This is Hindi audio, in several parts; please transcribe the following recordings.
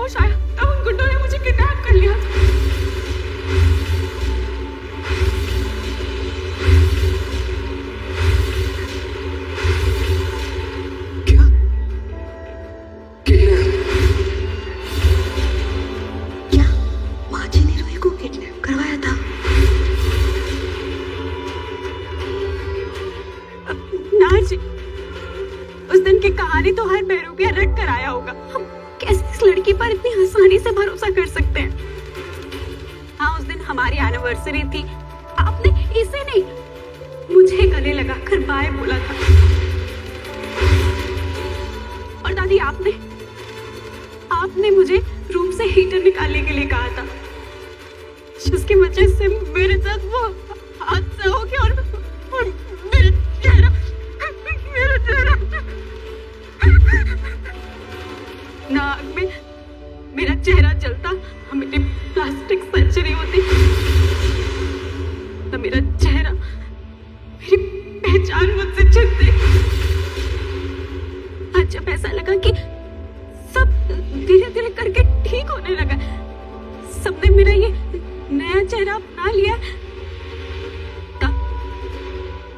होश आया तब उन गुंडों ने मुझे किडनैप कर लिया था। क्या? किडनैप? क्या माची ने रूही को किडनैप करवाया था? ना जी, उस दिन की कहानी तो हर बेरूपिया रट कर आया होगा। हम कैसे इस लड़की पर इतनी आसानी से भरोसा कर सकते हैं? हाँ, उस दिन हमारी एनिवर्सरी थी। आपने इसे नहीं, मुझे गले लगाकर बाय बोला था। और दादी, आपने मुझे रूम से हीटर निकालने के लिए कहा था, जिसकी वजह से मेरे साथ वो हादसा हो गया और मेरा चेहरा नाक में मेरा चेहरा जलता, मेरी प्लास्टिक सर्जरी होती, तो मेरा चेहरा, मेरी पहचान मुझसे छिपती। आज जब ऐसा लगा कि सब धीरे धीरे करके ठीक होने लगा, सबने मेरा ये नया चेहरा अपना लिया,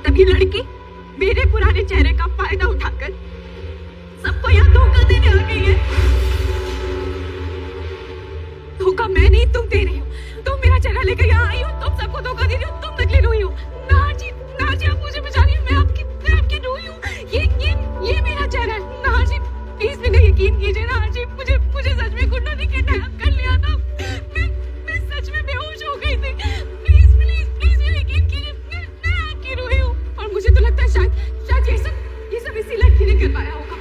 तब ये लड़की मेरे पुराने चेहरे का फायदा उठाकर सबको यहाँ धोखा देने आ गई है। धोखा मैं नहीं, तुम दे रही हो। तुम मेरा चेहरा लेकर यहाँ आई हो, तुम सबको धोखा दे रही हो, तुम नकली रूही हो। ना जी, आप मुझे बचा रही हो, मैं आपकी रूही हूँ। ये मेरा चेहरा है। ना जी, प्लीज मेरा यकीन कीजिए। ना जी, मुझे सच में गुंडों ने किडनैप कर लिया था। मैं सच में बेहोश हो गई थी। प्लीज मेरा यकीन कीजिए, मैं आपकी रूही हूँ। और मुझे तो लगता है शायद ये सब इसी लड़की ने करवाया होगा।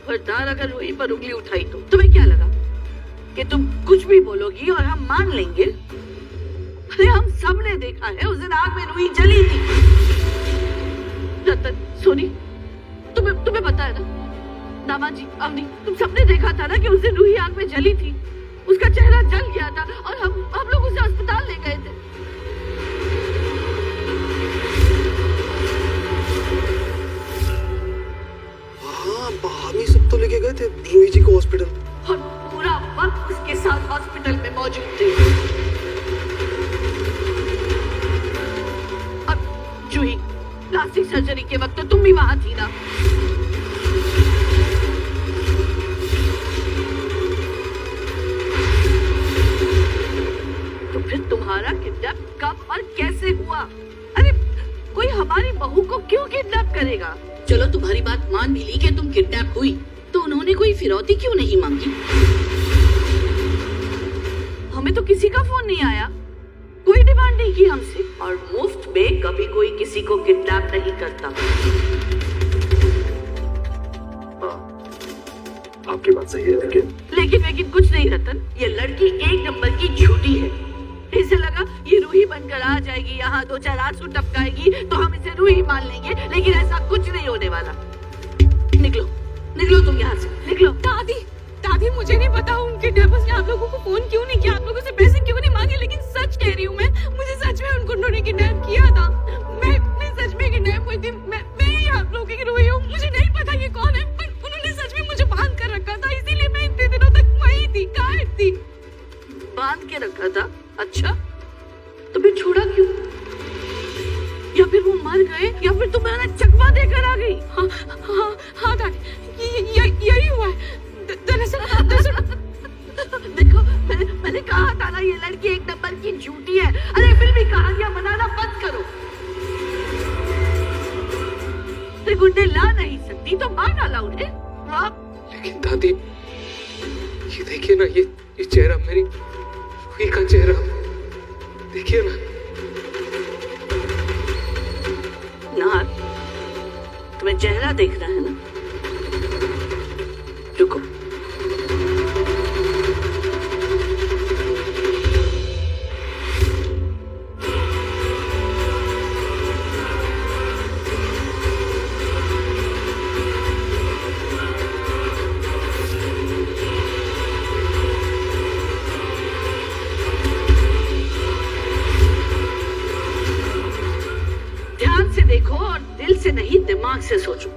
खबरदार अगर रूही पर उंगली उठाई तो तुम्हें क्या लगा कि तुम कुछ भी बोलोगी और हम मान लेंगे? अरे हम सब ने देखा है, उस दिन आग में रूही जली थी। रतन, सोनी, तुम्हें पता है ना? दामाजी, अवनी, तुम सबने देखा था ना कि उस दिन रूही आग में जली थी। उसका चेहरा जल गया था और हम लोग उसे अस्पताल ले गए थे। हम ही सब तो लेके गए थे रूही जी को हॉस्पिटल, और पूरा वक्त उसके साथ हॉस्पिटल में मौजूद थे। अब जूही, प्लास्टिक सर्जरी के वक्त तो तुम भी वहां थी ना? तो फिर तुम्हारा किडनैप कब और कैसे हुआ? अरे कोई हमारी बहू को क्यों किडनैप करेगा? चलो तुम्हारी बात मान भी ली कि तुम किडनैप हुई, तो उन्होंने कोई फिरौती क्यों नहीं मांगी? हमें तो किसी का फोन नहीं आया, कोई डिमांड नहीं की हमसे। और मुफ्त में कभी कोई किसी को किडनैप नहीं करता। आपकी बात सही है, लेकिन कुछ नहीं रतन, ये लड़की एक नंबर की झूठी है। इसे लगा ये रूही बनकर आ जाएगी, यहाँ दो चार आंसू टपकाएगी तो हम इसे रूही मान लेंगे, लेकिन ऐसा कुछ नहीं होने वाला। निकलो तुम यहाँ से, निकलो। दादी, मुझे नहीं पता उनके किडनैपर्स ने आप लोगों को फोन क्यों नहीं किया, आप लोगों से पैसे क्यों नहीं मांगे, लेकिन सच कह रही हूँ मैं, मुझे सच में उन गुंडों ने किडनैप किया था। मैं सच में किडनैप हुई थी। मैं ही आप लोगों की रूही हूँ। मुझे नहीं पता ये कौन है, पर उन्होंने सच में मुझे बांध कर रखा था, इसीलिए मैं इतने दिनों तक वही थी, गायब थी। बांध के रखा था? अच्छा, तो फिर छोड़ा क्यों? या फिर वो मर गए, या फिर तुम्हें चकवा देकर आ गई? हाँ दादी, यही हुआ है। दरअसल देखो, मैंने कहा था ना ये लड़की एक नंबर की झूठी है। अरे फिर भी कहानियां बनाना बंद करो। गुंडे ला नहीं सकती तो मार डाला उन्हें। लेकिन दादी, ये देखिए ना, ये चेहरा मेरी रूही का चेहरा, देखिए ना। तुम्हें चेहरा देखना है ना? रुको। ध्यान से देखो और दिल से नहीं, दिमाग से सोचो।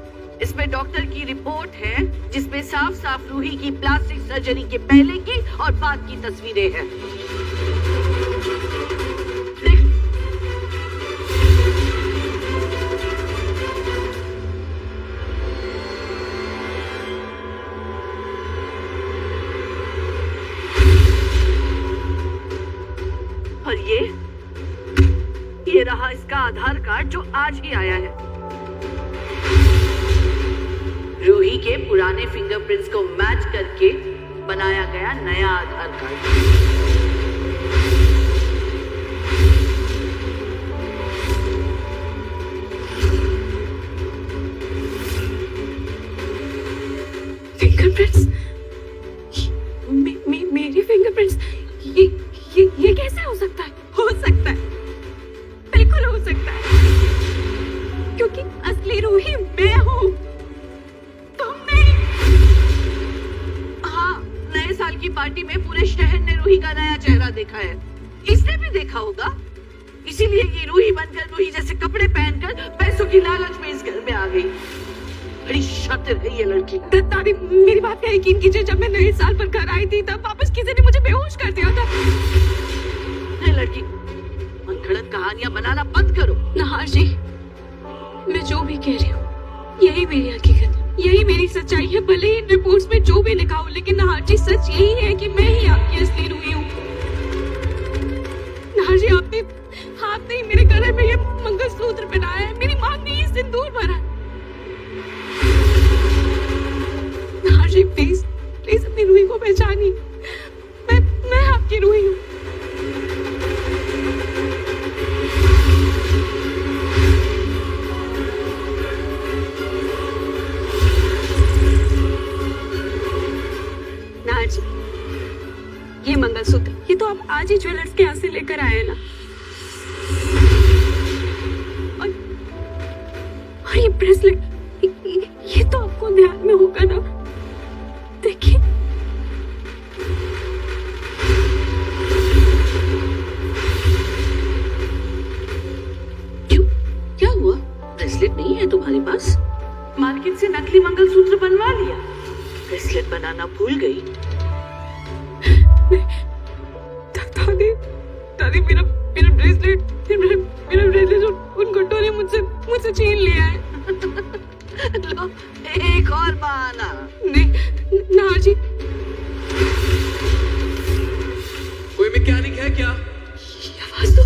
इस इसमें डॉक्टर की रिपोर्ट है जिसमें साफ साफ रूही की प्लास्टिक सर्जरी के पहले की और बाद की तस्वीरें हैं। देख। और ये रहा इसका आधार कार्ड जो आज ही आया है। रूही के पुराने फिंगरप्रिंट्स को मैच करके बनाया गया नया आधार कार्ड। फिंगरप्रिंट्स? मेरी फिंगरप्रिंट्स? ये कैसे हो सकता है? हो सकता है, बिल्कुल हो सकता है, क्योंकि असली रूही मैं हूँ, तुम नहीं। हाँ, नए साल की पार्टी में पूरे शहर ने रूही का नया चेहरा देखा है। इसने भी देखा होगा, इसीलिए ये रूही बनकर रूही जैसे कपड़े पहनकर पैसों की लालच में इस घर में आ गई। बड़ी शातिर है ये लड़की। दादी, मेरी बात का यकीन कीजिए, जब मैं नए साल पर घर आई थी तब वापस किसी ने मुझे बेहोश कर दिया था। लड़की, मनगढ़ंत कहानियां बनाना बंद करो। नहार जी, मैं जो भी कह रही हूँ यही मेरी हकीकत है, यही मेरी सच्चाई है। भले ही इन रिपोर्ट्स में जो भी लिखा हो, लेकिन नहार जी सच यही है कि मैं ही आपकी असली रूही हूँ। नहार जी, आपने मेरे गले में ये मंगलसूत्र पहनाया है, मेरी मांग में ये सिंदूर भरा है। नहार जी, प्लीज अपनी रूही को पहचानिए। मैं आपकी रूही हूँ। नहार जी, ये मंगलसूत्र, ये तो आप आज ही ज्वेलर्स के यहाँ से लेकर आए हैं ना? और ये ब्रेसलेट, ये तो आपको ध्यान में होगा ना? देखिए, क्यों, क्या हुआ? ब्रेसलेट नहीं है तुम्हारे पास? मार्केट से नकली मंगलसूत्र बनवा लिया? ब्रेसलेट बनाना भूल गई? दादी, मेरा ब्रेसलेट उन गुंडों ने मुझसे छीन लिया है। लो, एक और बहाना। नहीं, नहार जी, कोई मैकेनिक है क्या? आवाज तो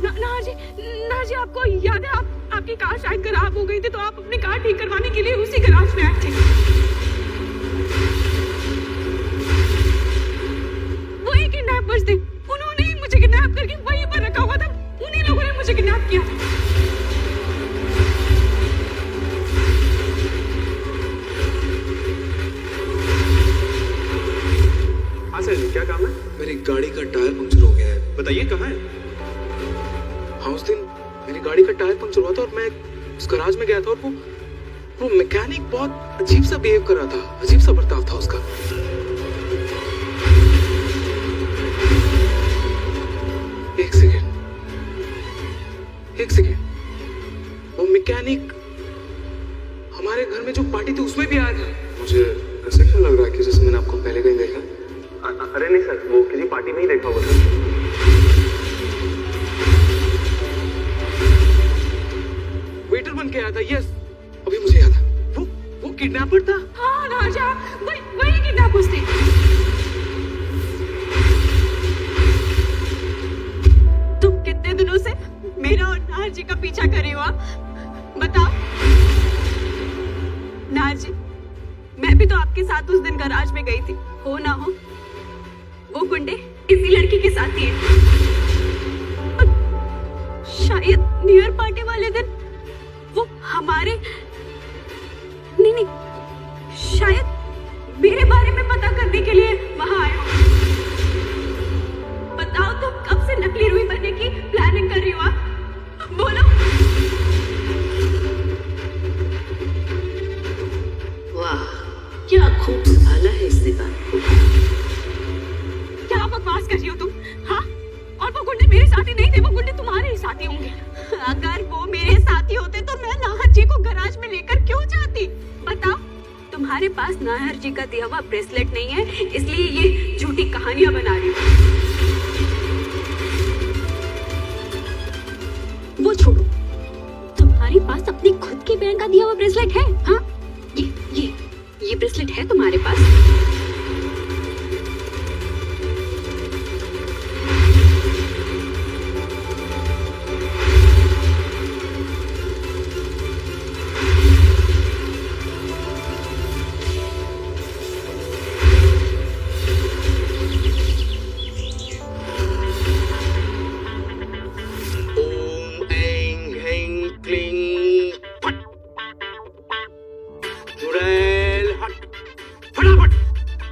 नहार जी, आपको याद है आपकी कार शायद खराब हो गई थी, तो आप अपनी कार ठीक करवाने के लिए उसी गैराज में आए थे। वही किडनैपर्स थे, उन्होंने ही मुझे किडनैप करके वहीं पर रखा हुआ था। उन्हीं लोगों ने मुझे किडनैप किया था। हाँ सर जी, क्या काम है? मेरी गाड़ी का टायर पंक्चर हो गया है। बताइए कहाँ है? हाँ, उस दिन मेरी गाड़ी का टायर पंक्चर हुआ था और मैं उस गैराज में गया था, और वो मैकेनिक बहुत अजीब सा बिहेव कर रहा था, अजीब सा बर्ताव था उसका। एक सेकेंड, वो मैकेनिक हमारे घर में जो पार्टी थी उसमें भी आया था। मुझे ऐसा क्यों लग रहा है कि जैसे मैंने आपको पहले कहीं देखा? अरे नहीं सर, वो किसी पार्टी में ही देखा हुआ था। वेटर बन के आया था। यस, अभी मुझे याद है, वो किडनैपर था। हाँ राजा, वही किडनैपर्स थे। तुम कितने दिनों से मेरा और नाहर जी का पीछा कर रही हो आप? बताओ। नाहर जी, मैं भी तो आपके साथ उस दिन गैराज में गई थी, हो ना हो वो गुंडे इसी लड़की के साथ ही हैं। शायद न्यू ईयर पार्टी वाले दिन वो हमारे नहीं, शायद मेरे बारे में पता करने के लिए वहां आए हो। बताओ, तुम कब से नकली रूही बनने की प्लानिंग कर रही हो आप? बोलो। वाह, क्या खूब संभाला है इस दीवार को। क्या बकवास कर रही हो तुम? हाँ, और वो गुंडे मेरे साथी नहीं थे, वो गुंडे तुम्हारे ही साथी होंगे। अगर वो नाहर जी का दिया हुआ ब्रेसलेट नहीं है, इसलिए ये झूठी कहानियां बना रही हूँ। वो छोड़ो, तुम्हारे पास अपनी खुद की बहन का दिया हुआ ब्रेसलेट है? हाँ, ये ब्रेसलेट है तुम्हारे पास?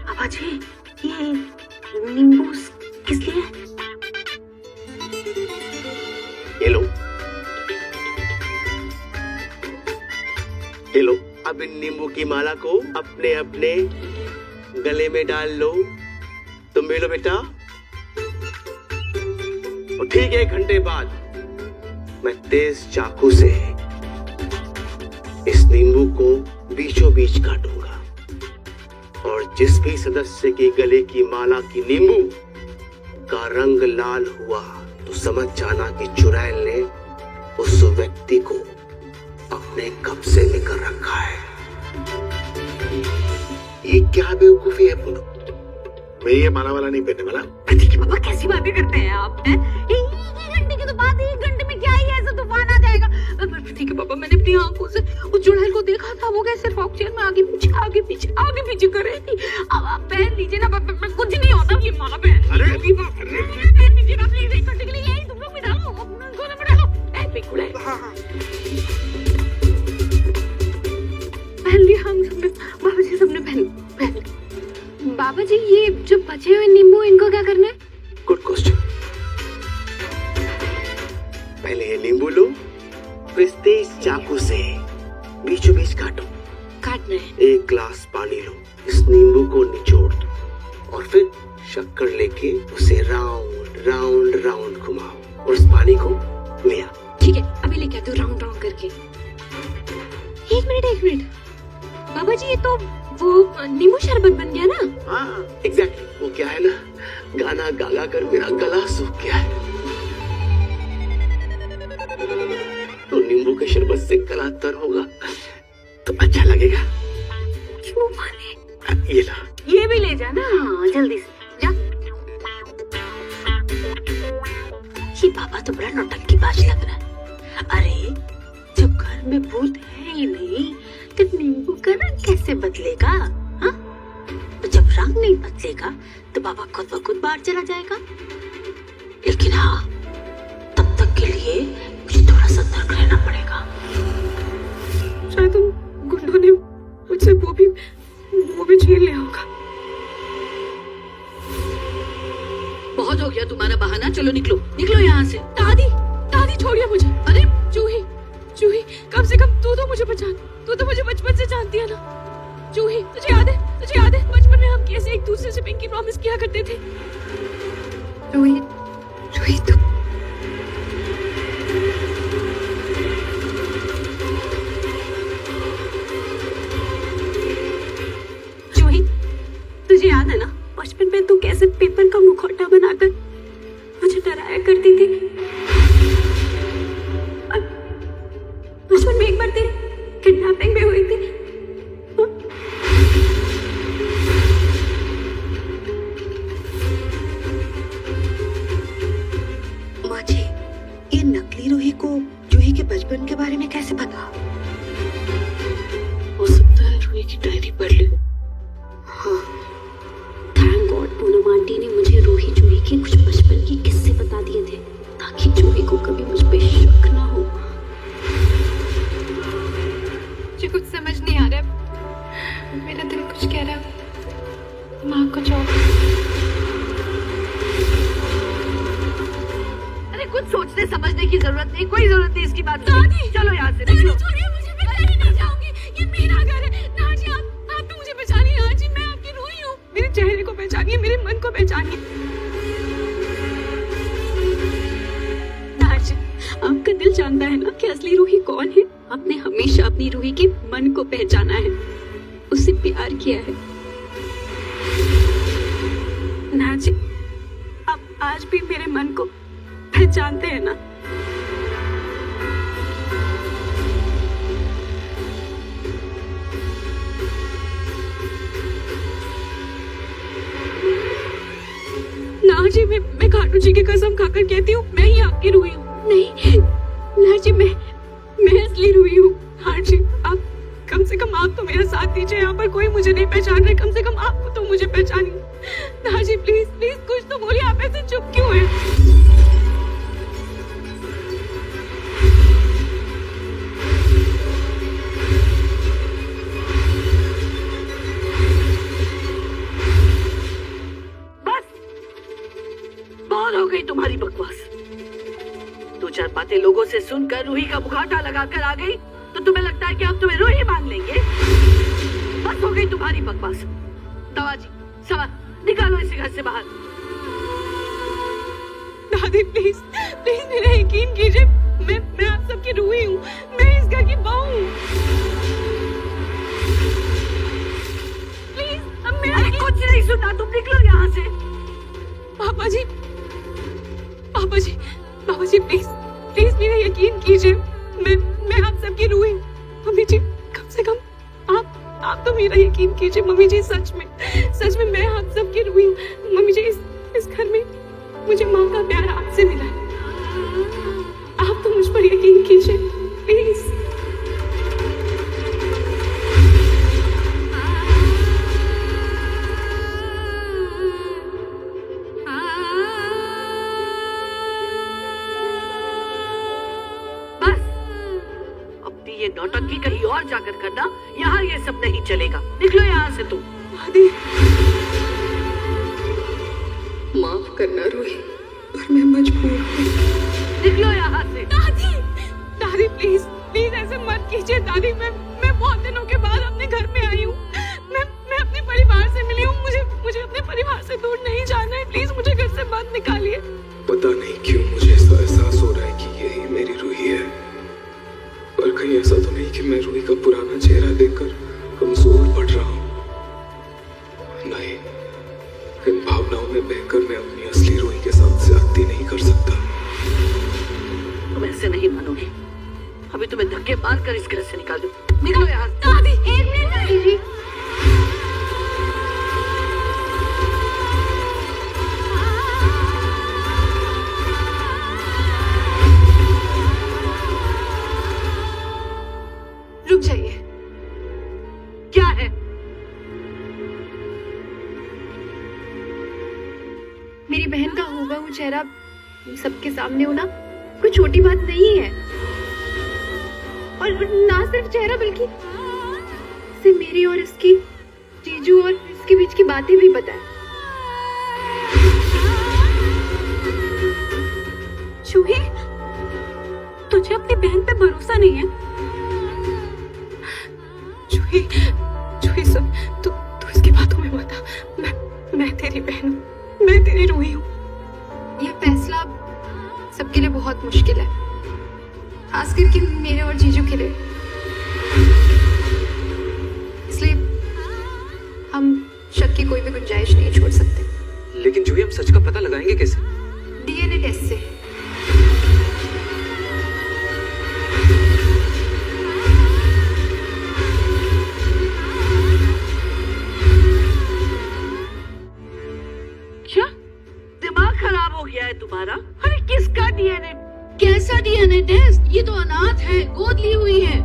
पापा जी, ये नींबू किस लिए? ये लो, ये लो। अब इन नींबू की माला को अपने अपने गले में डाल लो। तुम भी लो बेटा। और ठीक 1 घंटे बाद मैं तेज चाकू से इस नींबू को बीचों बीच काटूंगा, और जिस भी सदस्य के गले की माला की नींबू का रंग लाल हुआ तो समझ जाना कि चुड़ैल ने उस व्यक्ति को अपने कब्जे में कर रखा है। ये क्या बेवकूफी है पूनम? मैं ये माला वाला नहीं पहनने वाला। पापा कैसी बातें करते हैं आप? हैं? 1 घंटे की तो बात है, 1 घंटे में क्या ही ऐसा तूफान आ जाएगा? ठीक है पापा, मैंने अपनी आंखों से उस चुड़ैल को देखा था, वो कैसे रॉक चेयर में आगे पीछे कर रही थी। अब आप पहन लीजिए ना, कुछ नहीं होता, ये माला पहन लीजिए ना प्लीज। 1 घंटे के लिए यही तुम लोग में डालो, गोले में डालो। पहन लिया हम सबने, बाबा जी सबने पहन। बाबा जी, ये जो बचे हुए नींबू, इनको क्या करना है? Good question. पहले ये नींबू लो, फिर तेज चाकू से बीचों बीच काटो। काटना है? 1 ग्लास पानी लो, इस नींबू को निचोड़ दो, और फिर शक्कर लेके उसे राउंड राउंड राउंड घुमाओ, और इस पानी को ले आओ। ठीक है, अभी लेके आती हूँ राउंड राउंड करके। 1 मिनट बाबा जी, ये तो वो नींबू शरबत बन गया ना? हाँ एग्जैक्टली। वो क्या है ना, गाना गा गा कर मेरा गला सूख गया है, तो नींबू के शरबत से गला तर होगा तो अच्छा लगेगा। क्यों माने? ये ला, ये भी ले जाना। हाँ, जल्दी से जा। ये पापा तो बड़ा नौटंकीबाज लग रहा है। अरे जब घर में भूत है ही नहीं तो नींबू का रंग कैसे बदलेगा? हाँ, तो जब रंग नहीं बदलेगा तो बाबा खुद ब खुद बाहर चला जाएगा। लेकिन हाँ, तब तक के लिए मुझे थोड़ा सतर्क रहना पड़ेगा। शायद उन गुंडों ने मुझसे वो भी छीन लिया होगा। बहुत हो गया तुम्हारा बहाना, चलो निकलो यहाँ से। दादी छोड़िए मुझे। अरे जूही, कम से कम तू तो मुझे पहचान, तू तो मुझे बचपन से जानती है ना। जूही, तुझे याद है बचपन में हम कैसे एक दूसरे से पिंकी प्रॉमिस किया करते थे? जूही तू तुझे याद है ना, बचपन में तू कैसे पेपर का मुखौटा बनाकर मुझे डराया करती थी? बचपन में एक बार तेरी किडनैपिंग भी हुई थी। माँ जी, ये नकली रूही को जूही के बचपन के बारे में कैसे पता? हो सकता है रूही की डायरी पढ़ ली। हाँ, थैंक गॉड पूनम आंटी ने मुझे जूही के कुछ बचपन के किस्से बता दिए थे, ताकि जूही को कभी मुझ पे शक ना हो। मुझे कुछ समझ नहीं आ रहा, मेरा दिल कुछ कह रहा है, माँ कुछ और। अरे कुछ सोचने समझने की जरूरत नहीं, कोई जरूरत नहीं इसकी बात। दादी, चलो यहाँ से निकलो। छोड़िए मुझे, मैं कहीं नहीं जाऊंगी, ये मेरा घर है। नाजी, आप तो मुझे पहचानिए। नाजी, मैं आपकी रूही हूँ। मेरे चेहरे को पहचानिए, मेरे मन को पहचानिए। नाजी, आपका दिल जानता है ना कि असली रूही कौन है। आपने हमेशा अपनी रूही के मन को पहचाना है, उससे प्यार किया है, आपकी रूही हूँ। हाँ जी, आप कम से कम आप तो मेरा साथ दीजिए। यहाँ पर कोई मुझे नहीं पहचान रहा, कम से कम आप तो मुझे पहचानिए। हाँ जी, प्लीज प्लीज कुछ तो बोलिए, आप ऐसे चुप क्यों हैं? बहुत हो गई तुम्हारी बकवास। दो चार बातें लोगों से सुनकर रूही का मुखौटा लगाकर आ गई तो तुम्हें लगता है कि अब तुम्हें रूही मान लेंगे? बस हो गई तुम्हारी बकवास। दवाजी, सवार निकालो इसे घर से बाहर। दादी प्लीज प्लीज मेरा यकीन कीजिए, मैं आप सबकी रूही हूँ, मैं इस घर की बहू हूँ। प्लीज अब मेरा अरे कुछ नहीं सुना, तुम निकलो यहाँ से। पापा जी प्लीज प्लीज मेरा यकीन कीजिए, मैं आप सबकी रूही हूँ। मम्मी जी कम से कम आप तो मेरा यकीन कीजिए। मम्मी जी सच में मैं आप सबकी रूही हूँ। मम्मी जी इस घर में मुझे माँ का प्यार आपसे मिला है, आप तो मुझ पर यकीन कीजिए प्लीज। ये नौटंकी कहीं और जाकर करना, यहाँ ये सब नहीं चलेगा। निकलो यहाँ से तुम। दादी माफ करना रूही, पर मैं मजबूर हूँ। निकलो यहाँ से। दादी प्लीज प्लीज ऐसे मत कीजिए। दादी मैं बहुत दिनों के बाद अपने घर में आई हूँ। मैं अपने परिवार से मिली हूँ। मुझे अपने परिवार से दूर नहीं जाना है। प्लीज मुझे घर से बाहर निकालिए। पता नहीं क्यों मुझे ऐसा एहसास हो रहा है कि यही मेरी रूही है, पर कहीं ऐसा तो नहीं कि मैं रूही का पुराना चेहरा देखकर कमजोर पड़ रहा हूँ। नहीं, इन भावनाओं में बहकर मैं अपनी असली रूही के साथ ज्यादती नहीं कर सकता। तुम ऐसे नहीं मानोगे। अभी तुम्हें धक्के मार कर इस घर से निकाल दो। निकलो यहाँ। दादी एक मिनट दादी जी। रुक जाइए। क्या है? मेरी बहन का होगा वो चेहरा सबके सामने होना कोई छोटी बात नहीं है, और ना सिर्फ चेहरा बल्कि इसे मेरी और इसकी जीजू और इसके बीच की बातें भी पता है। जूही, तुझे अपनी बहन पे भरोसा नहीं है? जूही सुन, तू इसकी बातों में मत आ। मैं तेरी बहन हूँ, मैं तेरी रूही हूँ। यह फैसला सबके लिए बहुत मुश्किल है, खास करके मेरे और जीजू के लिए। इसलिए हम शक की कोई भी गुंजाइश नहीं छोड़ सकते। लेकिन जूही, हम सच का पता लगाएंगे कैसे? डीएनए टेस्ट से। क्या दिमाग खराब हो गया है तुम्हारा? अरे किसका डीएनए? कैसा डीएनए टेस्ट? ये तो अनाथ है, गोद ली हुई है।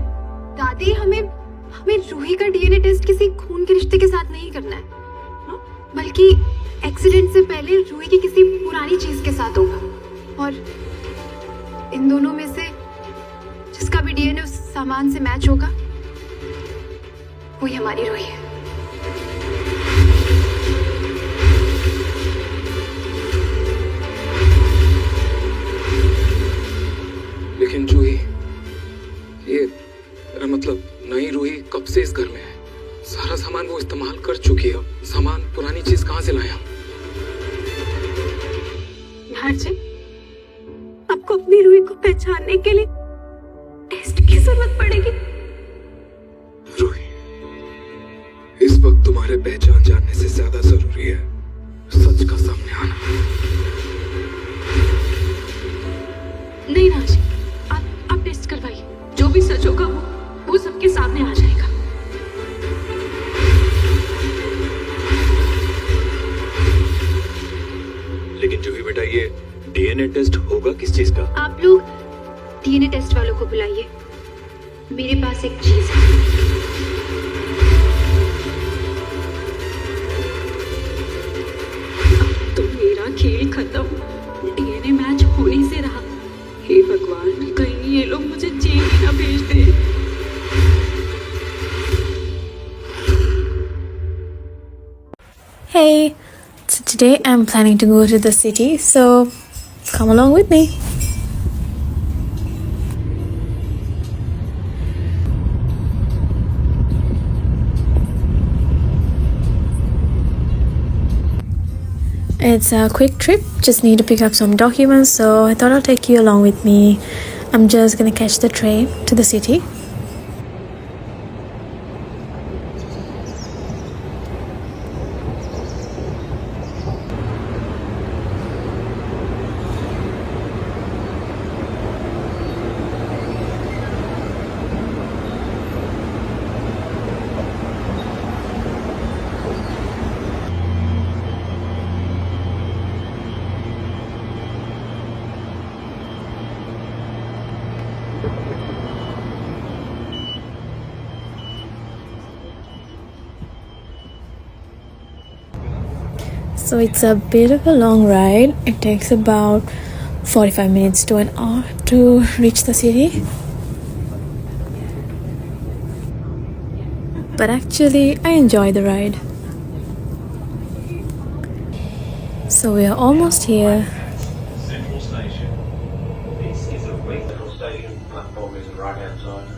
दादी हमें रूही का डीएनए टेस्ट किसी खून के रिश्ते के साथ नहीं करना है, बल्कि एक्सीडेंट से पहले रूही की किसी पुरानी चीज के साथ होगा। और इन दोनों में से जिसका भी डीएनए उस सामान से मैच होगा वही हमारी रूही है। लेकिन जूही, ये मेरा मतलब नई रूही कब से इस घर में है? सारा सामान वो इस्तेमाल कर चुकी है। सामान पुरानी चीज कहाँ से लाए हम? जी, आपको अपनी रूही को पहचानने के लिए टेस्ट की जरूरत पड़ेगी। रूही, इस वक्त तुम्हारे पहचान जानने से ज्यादा जरूरी है सच का सामने आना। नहीं राजी, आप टेस्ट करवाइए। जो भी सच होगा वो सबके सामने आ जाएगा। लेकिन जूही बेटा, ये डीएनए टेस्ट होगा किस चीज का? आप लोग डीएनए टेस्ट वालों को बुलाइए, मेरे पास एक चीज है। तो मेरा खेल खत्म, डीएनए मैच होने से रहा। हे भगवान, कहीं ये लोग मुझे जेल ही ना भेज दे। Hey, so today I'm planning to go to the city, so come along with me. It's a quick trip, just need to pick up some documents, so I thought I'll take you along with me. I'm just gonna catch the train to the city. So it's a bit of a long ride. It takes about 45 minutes to an hour to reach the city. But actually, I enjoy the ride. So we are almost here. Central Station. This is a Wakefield Station. Platform is right outside.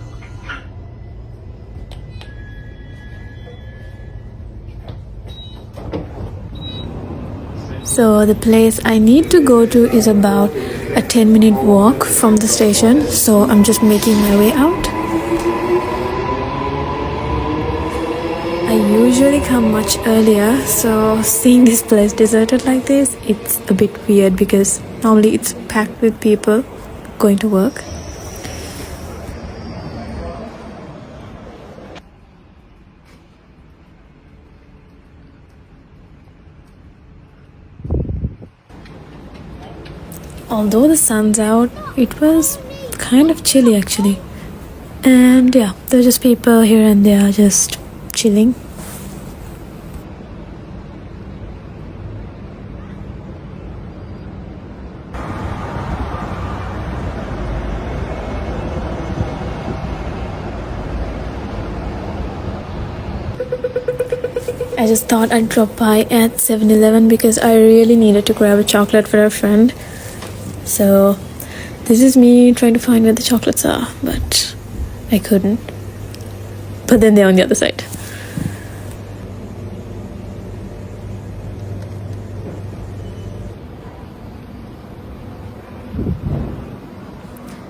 So the place I need to go to is about a 10-minute walk from the station. So I'm just making my way out. I usually come much earlier, so seeing this place deserted like this, it's a bit weird because normally it's packed with people going to work. Although the sun's out, it was kind of chilly actually. And yeah, there are just people here and there just chilling. I just thought I'd drop by at 7-Eleven because I really needed to grab a chocolate for a friend. So this is me trying to find where the chocolates are, but I couldn't. But then they're on the other side.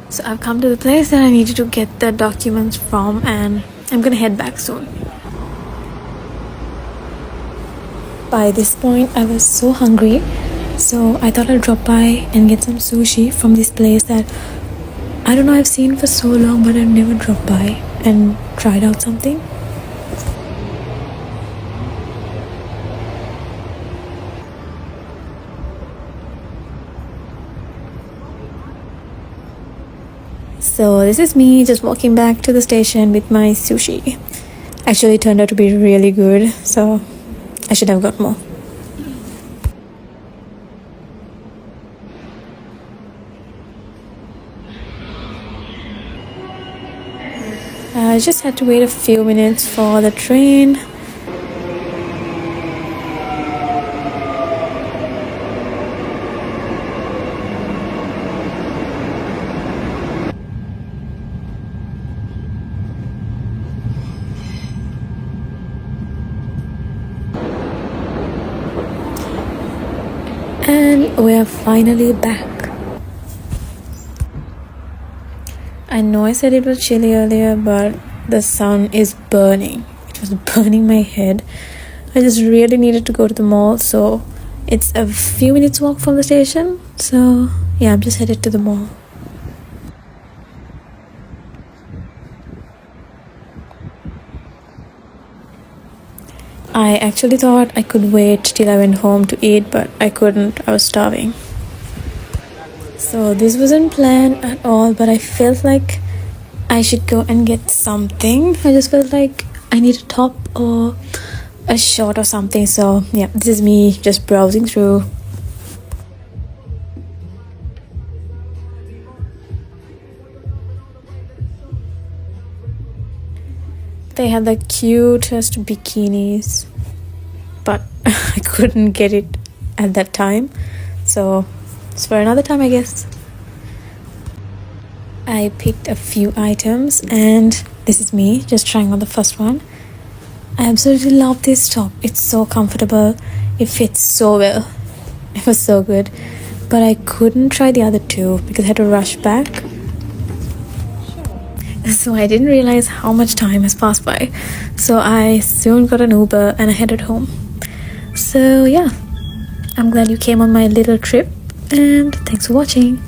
So I've come to the place that I needed to get the documents from, and I'm gonna head back soon. By this point, I was so hungry, so I thought I'd drop by and get some sushi from this place that I don't know, I've seen for so long, but I've never dropped by and tried out something. So this is me just walking back to the station with my sushi. Actually, it turned out to be really good, so I should have got more. I just had to wait a few minutes for the train. And we're finally back. I know I said it was chilly earlier, but the sun is burning. It was burning my head. I just really needed to go to the mall, so it's a few minutes walk from the station. So yeah, I'm just headed to the mall. I actually thought I could wait till I went home to eat, but I couldn't. I was starving. So this wasn't planned at all, but I felt like I I should go and get something. I just felt like I need a top or a short or something. So yeah, this is me just browsing through. They had the cutest bikinis, but I couldn't get it at that time, so it's for another time, I guess. I picked a few items, and this is me just trying on the first one. I absolutely love this top. It's so comfortable. It fits so well. It was so good, but I couldn't try the other two because I had to rush back. So I didn't realize how much time has passed by. So I soon got an Uber and I headed home. So yeah, I'm glad you came on my little trip, and thanks for watching.